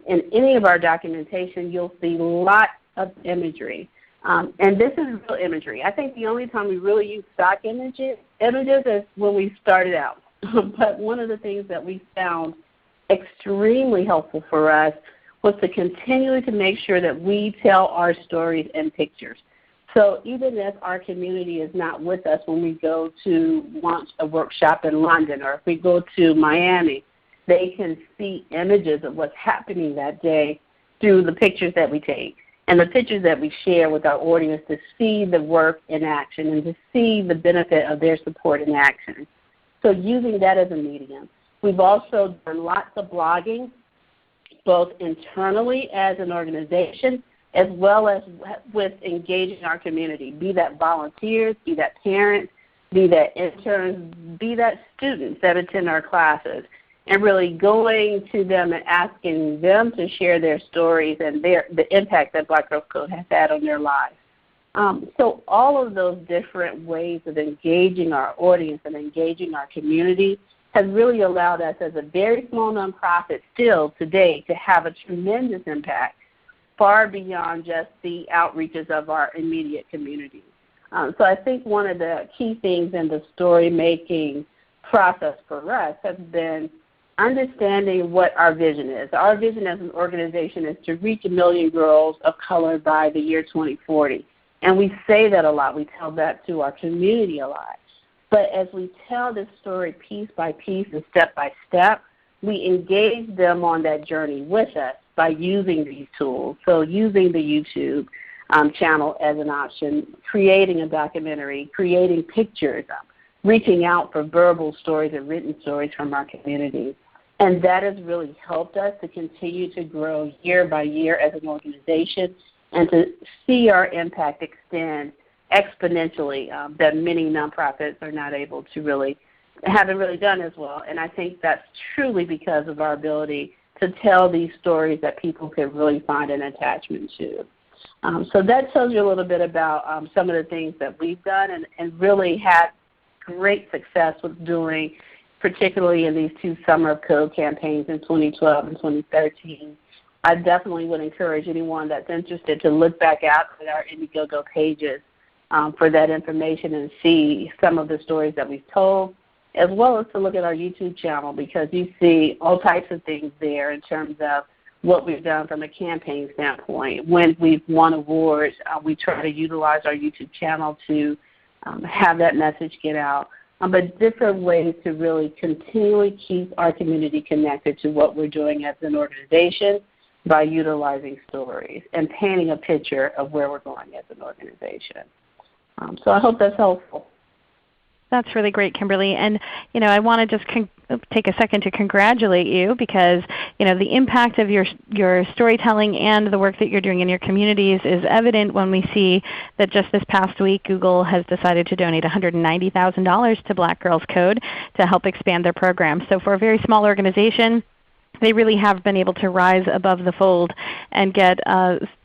in any of our documentation, you'll see lots of imagery. And this is real imagery. I think the only time we really use stock images is when we started out. But one of the things that we found extremely helpful for us was to continually to make sure that we tell our stories in pictures. So even if our community is not with us when we go to launch a workshop in London or if we go to Miami, they can see images of what's happening that day through the pictures that we take and the pictures that we share with our audience to see the work in action and to see the benefit of their support in action. So using that as a medium. We've also done lots of blogging, both internally as an organization as well as with engaging our community, be that volunteers, be that parents, be that interns, be that students that attend our classes, and really going to them and asking them to share their stories and the impact that Black Girls Code has had on their lives. So all of those different ways of engaging our audience and engaging our community has really allowed us as a very small nonprofit still today to have a tremendous impact far beyond just the outreaches of our immediate community. So I think one of the key things in the story making process for us has been understanding what our vision is. Our vision as an organization is to reach 1 million girls of color by the year 2040. And we say that a lot. We tell that to our community a lot. But as we tell this story piece by piece and step by step, we engage them on that journey with us by using these tools. So using the YouTube channel as an option, creating a documentary, creating pictures, reaching out for verbal stories and written stories from our community. And that has really helped us to continue to grow year by year as an organization and to see our impact extend exponentially that many nonprofits are not able to haven't really done as well. And I think that's truly because of our ability to tell these stories that people can really find an attachment to. So that tells you a little bit about some of the things that we've done and really had great success with doing, particularly in these 2 Summer of Code campaigns in 2012 and 2013. I definitely would encourage anyone that's interested to look back out at our Indiegogo pages for that information and see some of the stories that we've told, as well as to look at our YouTube channel, because you see all types of things there in terms of what we've done from a campaign standpoint. When we've won awards, we try to utilize our YouTube channel to have that message get out, but different ways to really continually keep our community connected to what we're doing as an organization by utilizing stories and painting a picture of where we're going as an organization. So I hope that's helpful. That's really great, Kimberly. And I want to just take a second to congratulate you, because the impact of your storytelling and the work that you're doing in your communities is evident when we see that just this past week Google has decided to donate $190,000 to Black Girls Code to help expand their program. So for a very small organization, they really have been able to rise above the fold and get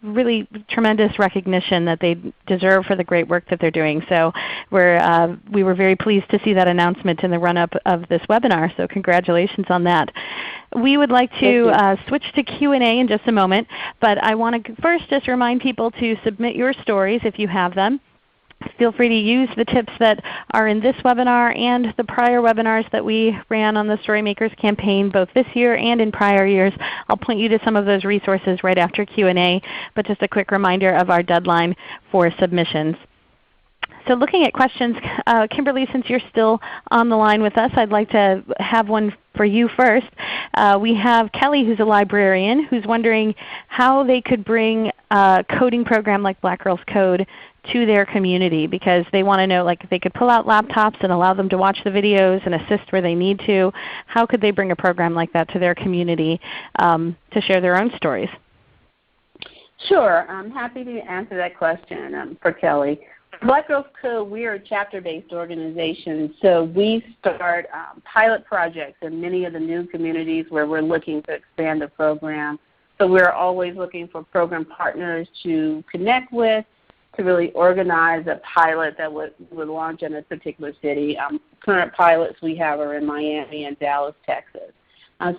really tremendous recognition that they deserve for the great work that they're doing. So we were very pleased to see that announcement in the run-up of this webinar, so congratulations on that. We would like to switch to Q&A in just a moment, but I want to first just remind people to submit your stories if you have them. Feel free to use the tips that are in this webinar and the prior webinars that we ran on the Storymakers campaign both this year and in prior years. I'll point you to some of those resources right after Q&A, but just a quick reminder of our deadline for submissions. So looking at questions, Kimberly, since you're still on the line with us, I'd like to have one for you first. We have Kelly, who's a librarian, who's wondering how they could bring a coding program like Black Girls Code to their community, because they want to know, like, if they could pull out laptops and allow them to watch the videos and assist where they need to, how could they bring a program like that to their community to share their own stories? Sure. I'm happy to answer that question for Kelly. Black Girls Code, we are a chapter-based organization, so we start pilot projects in many of the new communities where we're looking to expand the program. So we're always looking for program partners to connect with, to really organize a pilot that would launch in a particular city. Current pilots we have are in Miami and Dallas, Texas.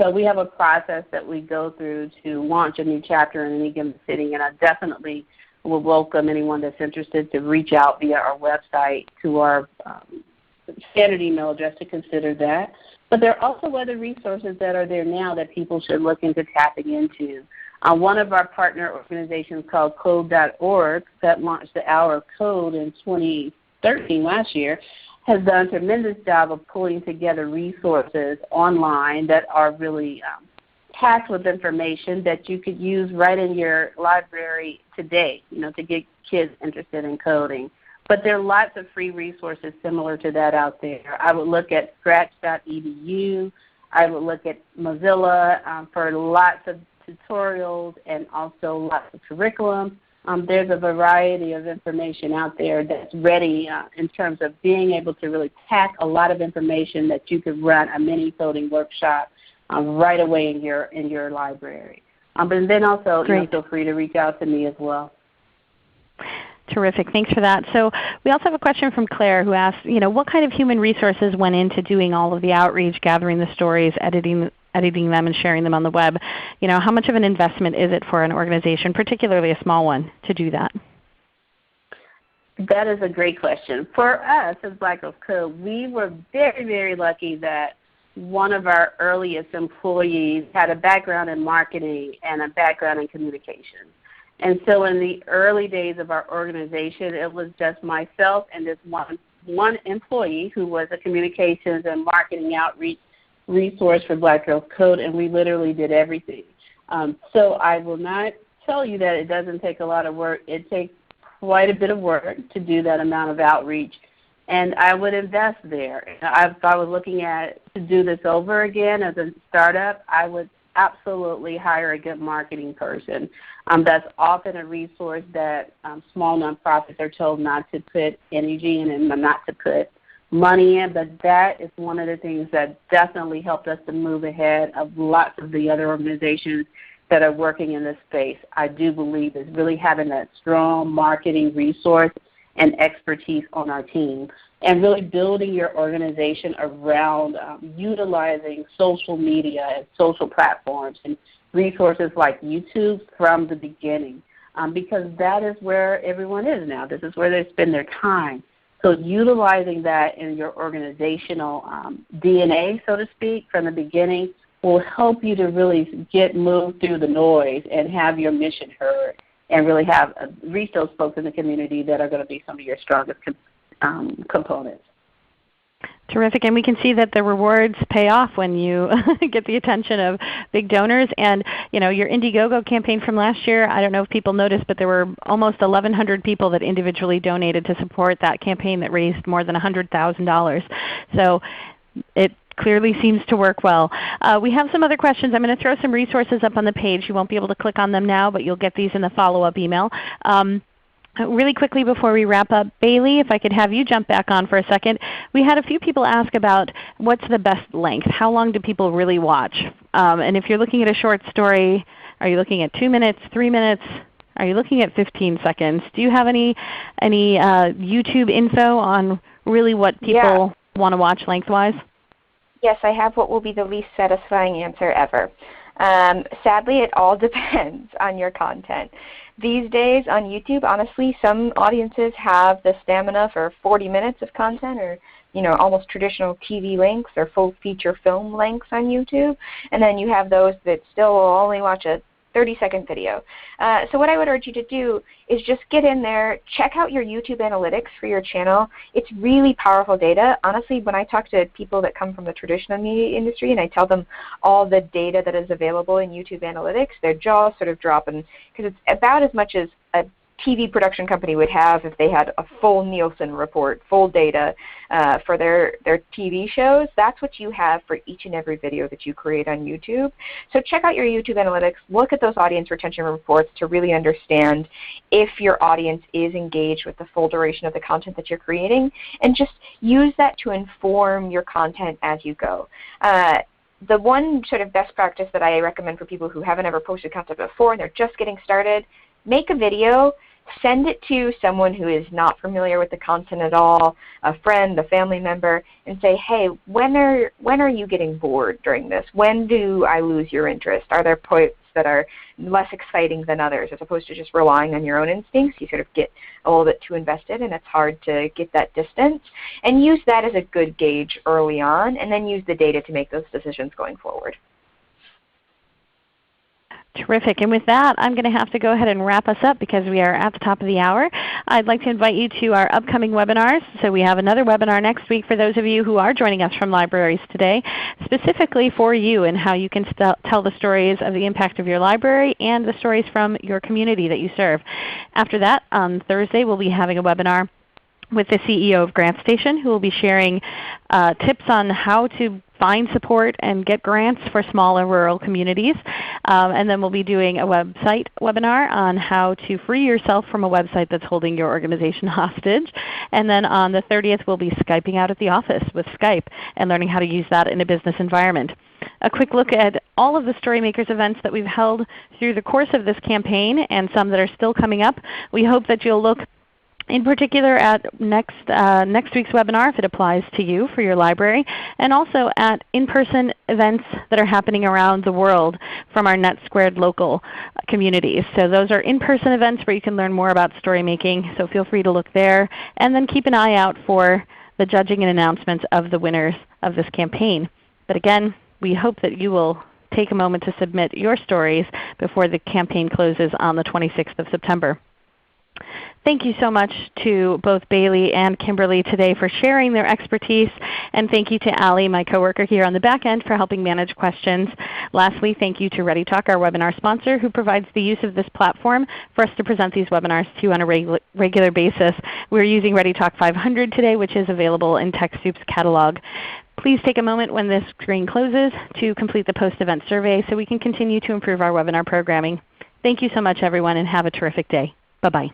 So we have a process that we go through to launch a new chapter in any given city, and I definitely will welcome anyone that's interested to reach out via our website to our standard email address to consider that. But there are also other resources that are there now that people should look into tapping into. One of our partner organizations called Code.org that launched the Hour of Code in 2013, last year, has done a tremendous job of pulling together resources online that are really packed with information that you could use right in your library today, to get kids interested in coding. But there are lots of free resources similar to that out there. I would look at scratch.edu. I would look at Mozilla for lots of tutorials and also lots of curriculum. There's a variety of information out there that's ready in terms of being able to really pack a lot of information that you could run a mini coding workshop right away in your library. But then also feel free to reach out to me as well. Terrific. Thanks for that. So we also have a question from Claire, who asks, what kind of human resources went into doing all of the outreach, gathering the stories, editing them, and sharing them on the web? How much of an investment is it for an organization, particularly a small one, to do that? That is a great question. For us as Black Girls Code, we were very, very lucky that one of our earliest employees had a background in marketing and a background in communication. And so in the early days of our organization, it was just myself and this one employee who was a communications and marketing outreach resource for Black Girls Code, and we literally did everything. So I will not tell you that it doesn't take a lot of work. It takes quite a bit of work to do that amount of outreach, and I would invest there. If I was looking at to do this over again as a startup, I absolutely hire a good marketing person. That's often a resource that small nonprofits are told not to put energy in and not to put money in, but that is one of the things that definitely helped us to move ahead of lots of the other organizations that are working in this space. I do believe is really having that strong marketing resource and expertise on our team, and really building your organization around utilizing social media and social platforms and resources like YouTube from the beginning, because that is where everyone is now. This is where they spend their time. So utilizing that in your organizational DNA, so to speak, from the beginning will help you to really get moved through the noise and have your mission heard, and really have reach those folks in the community that are going to be some of your strongest components. Terrific, and we can see that the rewards pay off when you get the attention of big donors. And your Indiegogo campaign from last year, I don't know if people noticed, but there were almost 1,100 people that individually donated to support that campaign that raised more than $100,000. So it clearly seems to work well. We have some other questions. I'm going to throw some resources up on the page. You won't be able to click on them now, but you'll get these in the follow-up email. Really quickly before we wrap up, Bailey, if I could have you jump back on for a second. We had a few people ask about what's the best length. How long do people really watch? And if you're looking at a short story, are you looking at 2 minutes, 3 minutes? Are you looking at 15 seconds? Do you have any YouTube info on really what people want to watch lengthwise? Yes, I have what will be the least satisfying answer ever. Sadly, it all depends on your content. These days on YouTube, honestly, some audiences have the stamina for 40 minutes of content, or almost traditional TV lengths or full feature film lengths on YouTube. And then you have those that still will only watch a 30-second video. So what I would urge you to do is just get in there, check out your YouTube analytics for your channel. It's really powerful data. Honestly, when I talk to people that come from the traditional media industry and I tell them all the data that is available in YouTube analytics, their jaws sort of drop, because it's about as much as a TV production company would have if they had a full Nielsen report, full data for their TV shows. That's what you have for each and every video that you create on YouTube. So check out your YouTube analytics. Look at those audience retention reports to really understand if your audience is engaged with the full duration of the content that you're creating, and just use that to inform your content as you go. The one sort of best practice that I recommend for people who haven't ever posted content before and they're just getting started, make a video, send it to someone who is not familiar with the content at all, a friend, a family member, and say, hey, when are you getting bored during this? When do I lose your interest? Are there points that are less exciting than others, as opposed to just relying on your own instincts? You sort of get a little bit too invested, and it's hard to get that distance. And use that as a good gauge early on, and then use the data to make those decisions going forward. Terrific. And with that, I'm going to have to go ahead and wrap us up because we are at the top of the hour. I'd like to invite you to our upcoming webinars. So we have another webinar next week for those of you who are joining us from libraries today, specifically for you and how you can tell the stories of the impact of your library and the stories from your community that you serve. After that, on Thursday, we'll be having a webinar with the CEO of GrantStation, who will be sharing tips on how to find support and get grants for small and rural communities. And then we'll be doing a website webinar on how to free yourself from a website that's holding your organization hostage. And then on the 30th, we'll be Skyping out at the office with Skype and learning how to use that in a business environment. A quick look at all of the Storymakers events that we've held through the course of this campaign and some that are still coming up. We hope that you'll look in particular at next week's webinar, if it applies to you for your library, and also at in-person events that are happening around the world from our NetSquared local communities. So those are in-person events where you can learn more about story making, so feel free to look there. And then keep an eye out for the judging and announcements of the winners of this campaign. But again, we hope that you will take a moment to submit your stories before the campaign closes on the 26th of September. Thank you so much to both Bailey and Kimberly today for sharing their expertise, and thank you to Allie, my coworker here on the back end, for helping manage questions. Lastly, thank you to ReadyTalk, our webinar sponsor, who provides the use of this platform for us to present these webinars to you on a regular basis. We're using ReadyTalk 500 today, which is available in TechSoup's catalog. Please take a moment when this screen closes to complete the post-event survey so we can continue to improve our webinar programming. Thank you so much, everyone, and have a terrific day. Bye-bye.